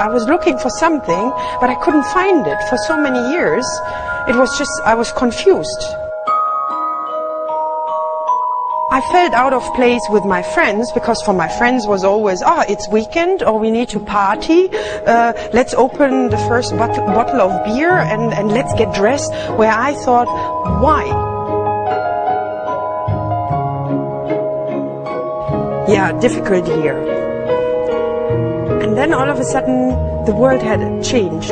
I was looking for something, but I couldn't find it. For so many years, it was just, I was confused. I felt out of place with my friends, because for my friends was always, it's weekend, or we need to party, let's open the first bottle of beer and let's get dressed, where I thought, why? Yeah, difficult year. And then all of a sudden, the world had changed.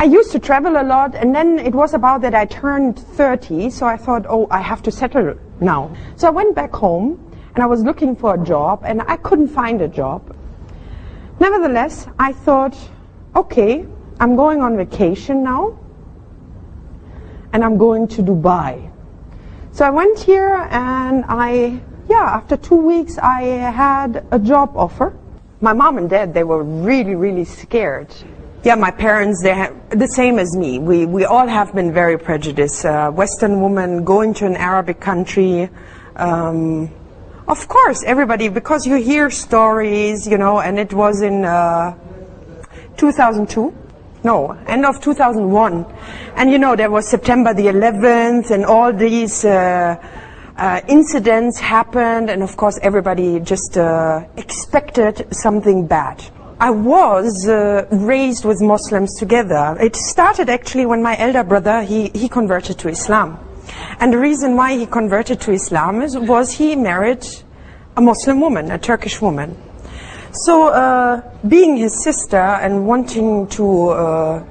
I used to travel a lot, and then it was about that I turned 30, so I thought, I have to settle now. So I went back home, and I was looking for a job, and I couldn't find a job. Nevertheless, I thought, okay, I'm going on vacation now, and I'm going to Dubai. So I went here, and after 2 weeks, I had a job offer. My mom and dad, they were really, really scared. Yeah, my parents, they're the same as me. We all have been very prejudiced. Western woman going to an Arabic country. Of course, everybody, because you hear stories, and it was in 2002. No, end of 2001. And there was September the 11th, and all these incidents happened, and of course everybody just expected something bad. I was raised with Muslims together. It started actually when my elder brother, he converted to Islam. And the reason why he converted to Islam was he married a Muslim woman, a Turkish woman. So being his sister and wanting to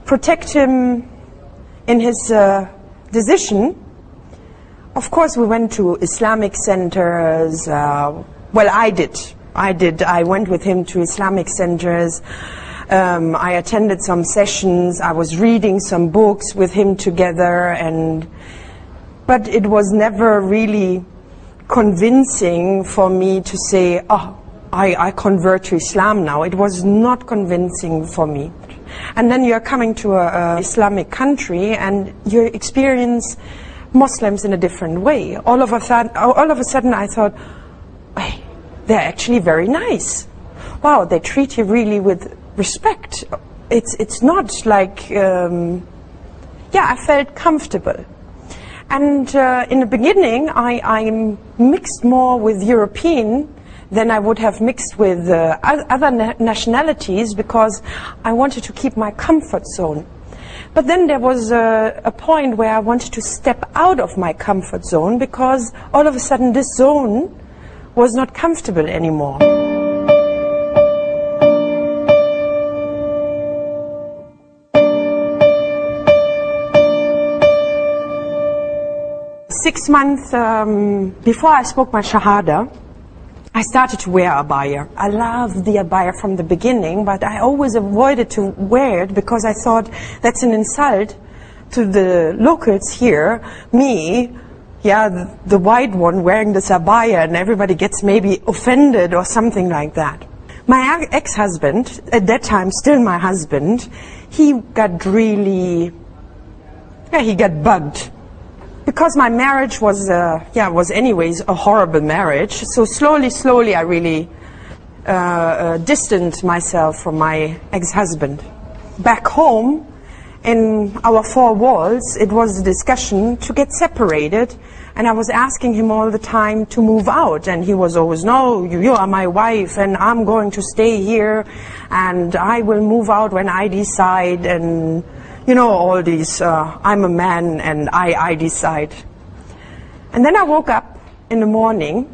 protect him in his decision, of course we went to Islamic centers. Well, I did. I went with him to Islamic centers. I attended some sessions. I was reading some books with him together, but it was never really convincing for me to say, I convert to Islam now. It was not convincing for me. And then you're coming to an Islamic country and you experience Muslims in a different way. All of a sudden I thought, hey, they're actually very nice. Wow, they treat you really with respect. It's not like, I felt comfortable. And in the beginning, I mixed more with European than I would have mixed with other nationalities, because I wanted to keep my comfort zone. But then there was a point where I wanted to step out of my comfort zone, because all of a sudden this zone was not comfortable anymore. Six months before I spoke my Shahada, I started to wear abaya. I loved the abaya from the beginning, but I always avoided to wear it because I thought that's an insult to the locals here. Me, the white one wearing this abaya, and everybody gets maybe offended or something like that. My ex-husband, at that time still my husband, he got really, he got bugged. Because my marriage was anyways a horrible marriage, so slowly I really distanced myself from my ex-husband. Back home, in our four walls, it was a discussion to get separated, and I was asking him all the time to move out, and he was always, no, you are my wife, and I'm going to stay here, and I will move out when I decide, and all these, I'm a man and I decide. And then I woke up in the morning,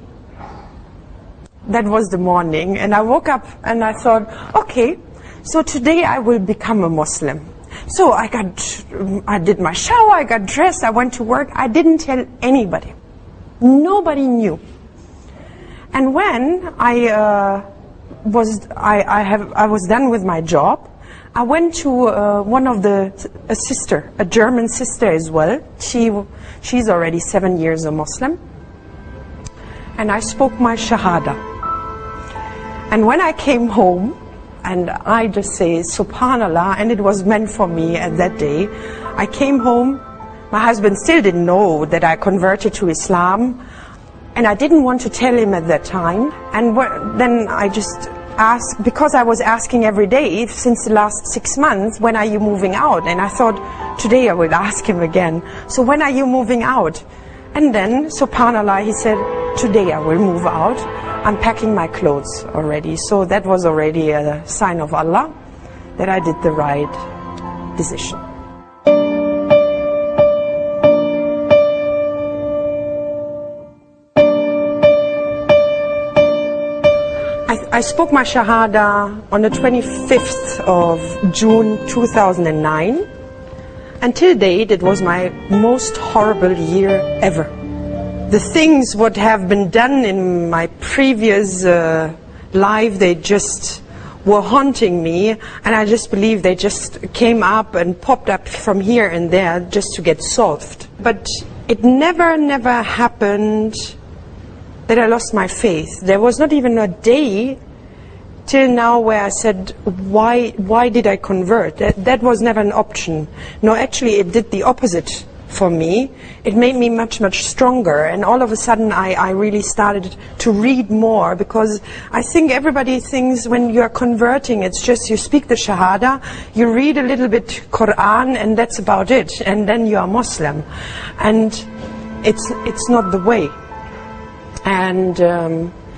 that was the morning, and I woke up and I thought, okay, so today I will become a Muslim. So I did my shower, I got dressed, I went to work, I didn't tell anybody. Nobody knew. And when I was done with my job, I went to one of a sister, a German sister as well. She's already 7 years a Muslim. And I spoke my Shahada. And when I came home, and I just say, Subhanallah, and it was meant for me at that day, I came home, my husband still didn't know that I converted to Islam. And I didn't want to tell him at that time. And then I just asked, because I was asking every day since the last 6 months, when are you moving out? And I thought, today I will ask him again. So when are you moving out? And then, subhanAllah, he said, today I will move out. I'm packing my clothes already. So that was already a sign of Allah that I did the right decision. I spoke my Shahada on the 25th of June 2009. Until date, it was my most horrible year ever. The things what have been done in my previous life, they just were haunting me, and I just believe they just came up and popped up from here and there just to get solved. But it never happened that I lost my faith. There was not even a day till now where I said, why did I convert? That was never an option. No, actually it did the opposite for me. It made me much stronger, and all of a sudden I really started to read more, because I think everybody thinks when you are converting, it's just you speak the Shahada, you read a little bit Quran, and that's about it, and then you are Muslim. And it's not the way. And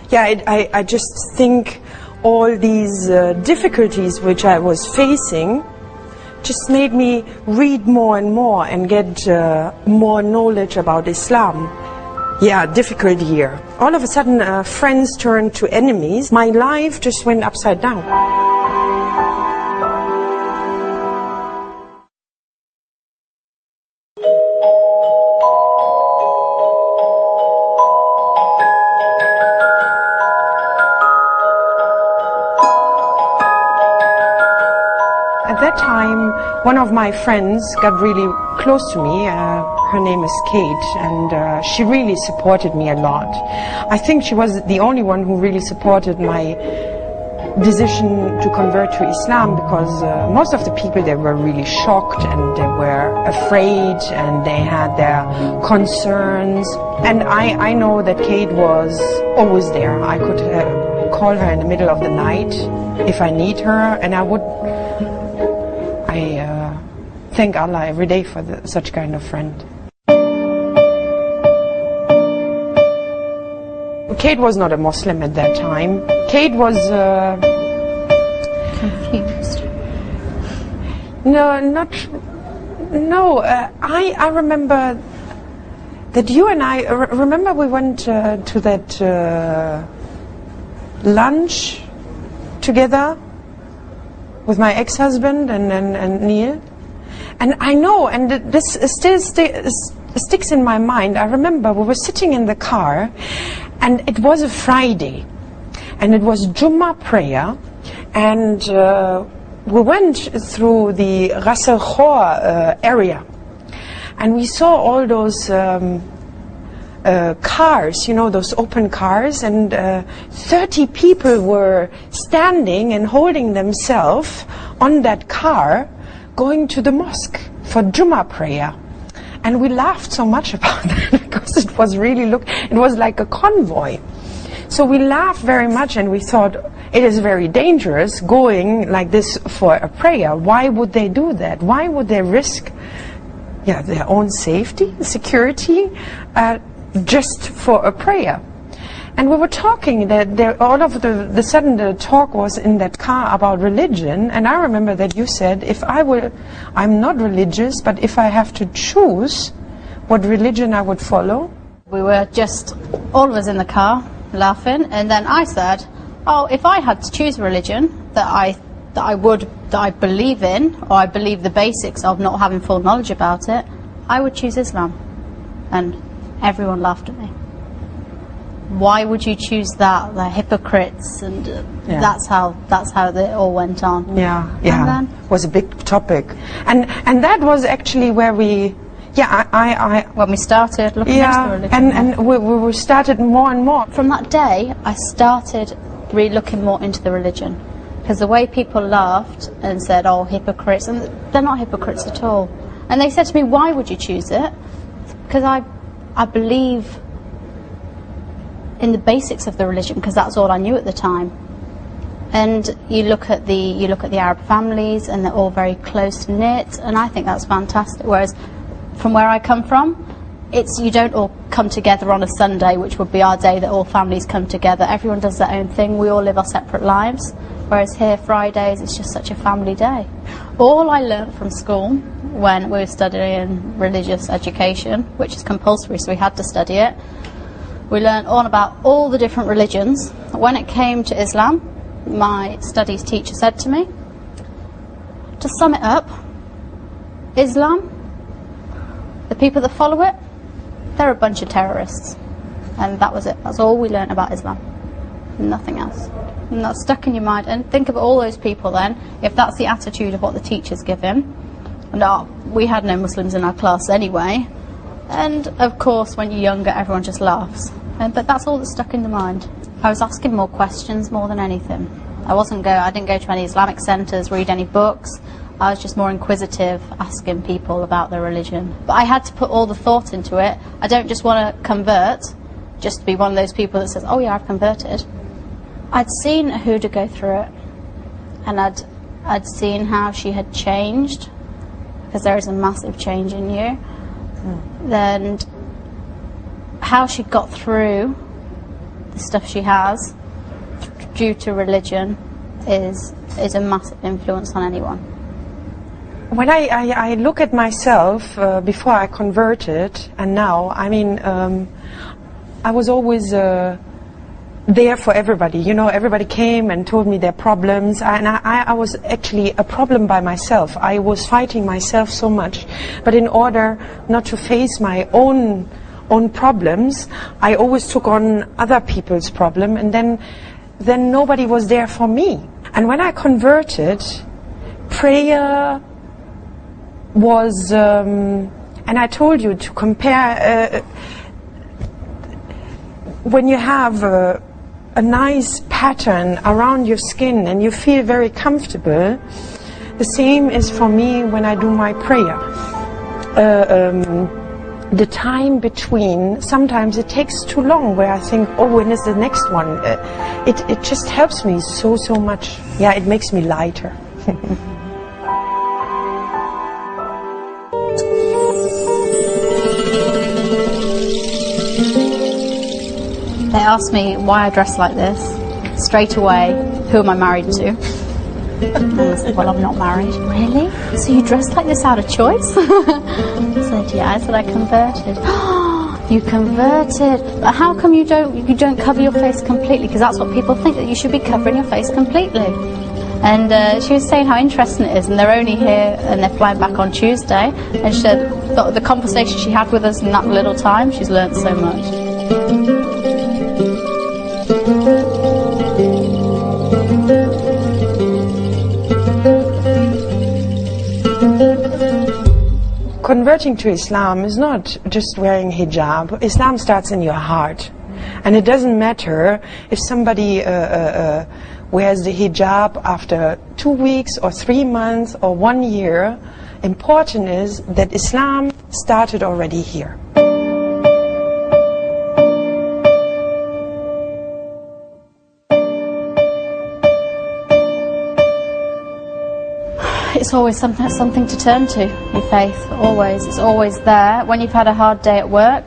yeah, I just think all these difficulties which I was facing just made me read more and more and get more knowledge about Islam. Yeah, difficult year. All of a sudden friends turned to enemies. My life just went upside down. At that time, one of my friends got really close to me. Her name is Kate, and she really supported me a lot. I think she was the only one who really supported my decision to convert to Islam, because most of the people, they were really shocked and they were afraid and they had their concerns. And I know that Kate was always there. I could call her in the middle of the night if I need her, and I thank Allah every day for such kind of friend. Kate was not a Muslim at that time. Kate was confused. I remember that you and I remember we went to that lunch together with my ex-husband and Neil. And I know, and this still sticks in my mind. I remember we were sitting in the car, and it was a Friday, and it was Jummah prayer, and we went through the Ras Al Khor area, and we saw all those cars, you know, those open cars, and 30 people were standing and holding themselves on that car, going to the mosque for Jummah prayer. And we laughed so much about that, because it was really, it was like a convoy. So we laughed very much, and we thought it is very dangerous going like this for a prayer. Why would they do that? Why would they risk their own safety, security, just for a prayer? And we were talking that all of the sudden the talk was in that car about religion, and I remember that you said, I'm not religious, but if I have to choose what religion I would follow. We were just all of us in the car laughing, and then I said, oh, if I had to choose a religion that I believe in, or I believe the basics of, not having full knowledge about it, I would choose Islam. And everyone laughed at me. Why would you choose that? They're hypocrites, and that's how it all went on. Yeah. And then it was a big topic, and that was actually where we, when we started looking into the religion. And we started more and more. From that day, I started really looking more into the religion, because the way people laughed and said, "Oh, hypocrites," and they're not hypocrites at all. And they said to me, "Why would you choose it?" Because I believe in the basics of the religion, because that's all I knew at the time. And you look at the Arab families, and they're all very close knit, and I think that's fantastic. Whereas from where I come from, you don't all come together on a Sunday, which would be our day that all families come together. Everyone does their own thing. We all live our separate lives. Whereas here, Fridays, it's just such a family day. All I learnt from school when we were studying religious education, which is compulsory, so we had to study it, we learnt all about all the different religions. When it came to Islam, my studies teacher said to me, to sum it up, Islam, the people that follow it, they're a bunch of terrorists. And that was it. That's all we learnt about Islam. Nothing else. And that's stuck in your mind. And think of all those people then, if that's the attitude of what the teachers give him. And we had no Muslims in our class anyway. And of course, when you're younger, everyone just laughs. But that's all that's stuck in the mind. I was asking more questions more than anything. I didn't go to any Islamic centres, read any books. I was just more inquisitive, asking people about their religion. But I had to put all the thought into it. I don't just want to convert, just to be one of those people that says, oh yeah, I've converted. I'd seen Huda go through it, and I'd seen how she had changed, because there is a massive change in you. Then how she got through the stuff she has due to religion is a massive influence on anyone. When I look at myself before I converted and now, I mean, I was always there for everybody. You know, everybody came and told me their problems, and I was actually a problem by myself. I was fighting myself so much, but in order not to face my own problems, I always took on other people's problem, and then nobody was there for me. And when I converted, prayer was, and I told you to compare, when you have a nice pattern around your skin and you feel very comfortable, the same is for me when I do my prayer. The time between, sometimes it takes too long, where I think, oh, when is the next one? It just helps me so much. Yeah, it makes me lighter. They asked me why I dress like this. Straight away, who am I married to? And I said, well, I'm not married. Really? So you dressed like this out of choice? I said, yeah. I said, I converted. You converted. But how come you don't cover your face completely? Because that's what people think, that you should be covering your face completely. And she was saying how interesting it is, and they're only here and they're flying back on Tuesday. And she said the conversation she had with us in that little time, she's learnt so much. Converting to Islam is not just wearing hijab. Islam starts in your heart. And it doesn't matter if somebody wears the hijab after 2 weeks or 3 months or 1 year. Important is that Islam started already here. It's always something to turn to, your faith, always. It's always there. When you've had a hard day at work,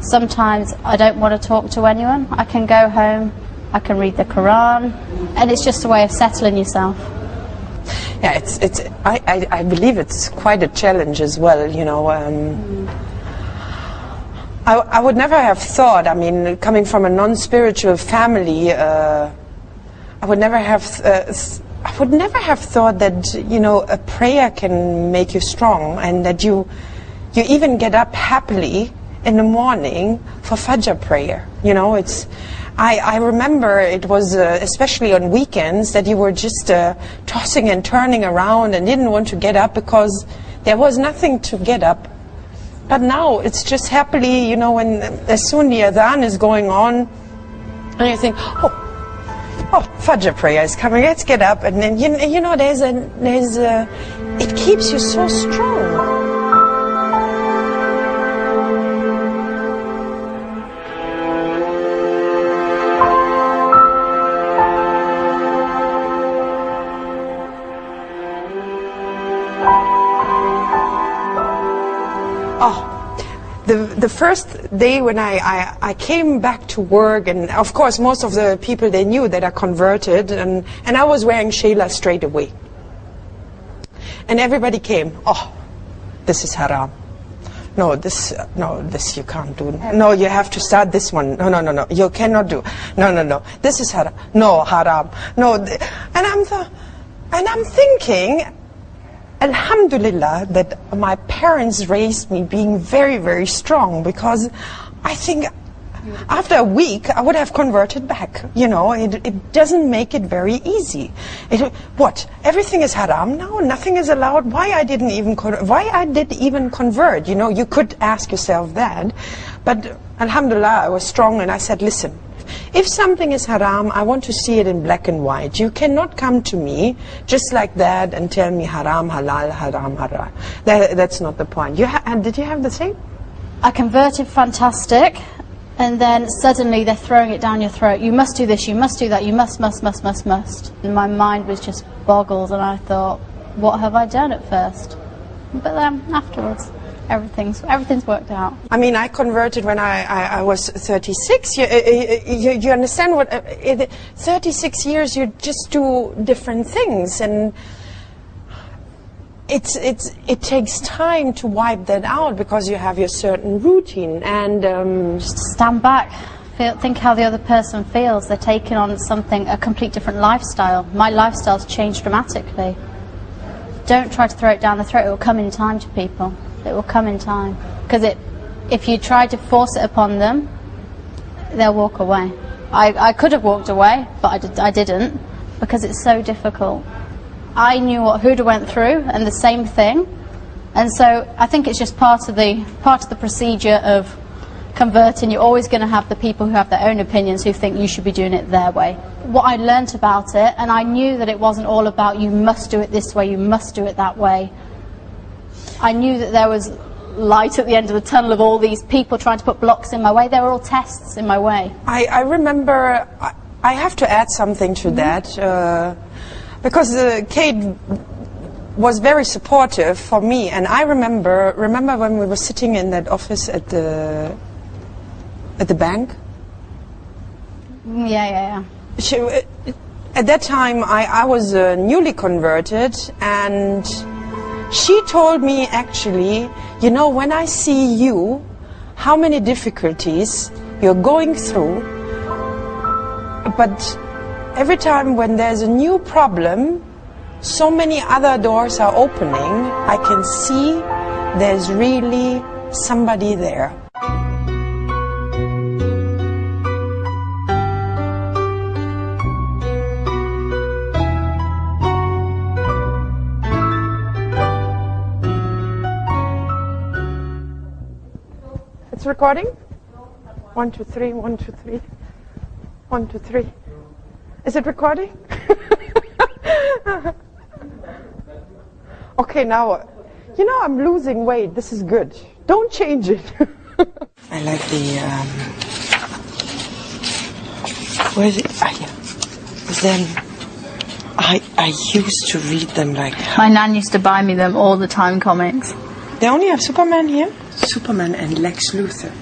sometimes I don't want to talk to anyone. I can go home, I can read the Quran, and it's just a way of settling yourself. Yeah, I believe it's quite a challenge as well, you know. I would never have thought, I mean, coming from a non-spiritual family, I would never have thought that, you know, a prayer can make you strong, and that you even get up happily in the morning for Fajr prayer. You know, I remember it was especially on weekends that you were just tossing and turning around and didn't want to get up because there was nothing to get up. But now it's just happily, you know, when as soon the adhan is going on, and you think, oh, Fajr prayer is coming, let's get up. And then, you know, it keeps you so strong. Oh. The first day when I came back to work, and of course most of the people, they knew that I converted, and I was wearing shayla straight away. And everybody came, oh, this is haram. No, this you can't do. No, you have to start this one. No, you cannot do. No, this is haram. No, haram. No, and I'm thinking, Alhamdulillah, that my parents raised me being very, very strong, because I think after a week I would have converted back. You know, it doesn't make it very easy. What? Everything is haram now? Nothing is allowed? Why I did even convert? You know, you could ask yourself that. But Alhamdulillah, I was strong, and I said, listen, if something is haram, I want to see it in black and white. You cannot come to me just like that and tell me haram, halal, haram, haram. That's not the point. Did you have the same? I converted fantastic, and then suddenly they're throwing it down your throat. You must do this, you must do that, you must. And my mind was just boggled, and I thought, what have I done at first? But then afterwards, everything's worked out. I mean, I converted when I was 36. You understand what? 36 years, you just do different things, and it takes time to wipe that out, because you have your certain routine. And just stand back, think how the other person feels. They're taking on a complete different lifestyle. My lifestyle's changed dramatically. Don't try to throw it down the throat. It will come in time to people. It will come in time, because if you try to force it upon them, they'll walk away. I could have walked away, but I didn't, because it's so difficult. I knew what Huda went through, and the same thing, and so I think it's just part of the procedure of converting. You're always going to have the people who have their own opinions, who think you should be doing it their way. What I learnt about it, and I knew that it wasn't all about you must do it this way, you must do it that way. I knew that there was light at the end of the tunnel of all these people trying to put blocks in my way. They were all tests in my way. I remember, I have to add something to that, because Kate was very supportive for me, and I remember when we were sitting in that office at the bank. Yeah. At that time, I was newly converted, and she told me, actually, you know, when I see you, how many difficulties you're going through, but every time when there's a new problem, so many other doors are opening, I can see there's really somebody there. It's recording? 1, 2, 3, 1, 2, 3. 1, 2, 3. Is it recording? Okay, now, you know, I'm losing weight. This is good. Don't change it. I like the, where is it? Ah, yeah. Then I used to read them like... My nan used to buy me them all the time, comics. They only have Superman here? Superman and Lex Luthor.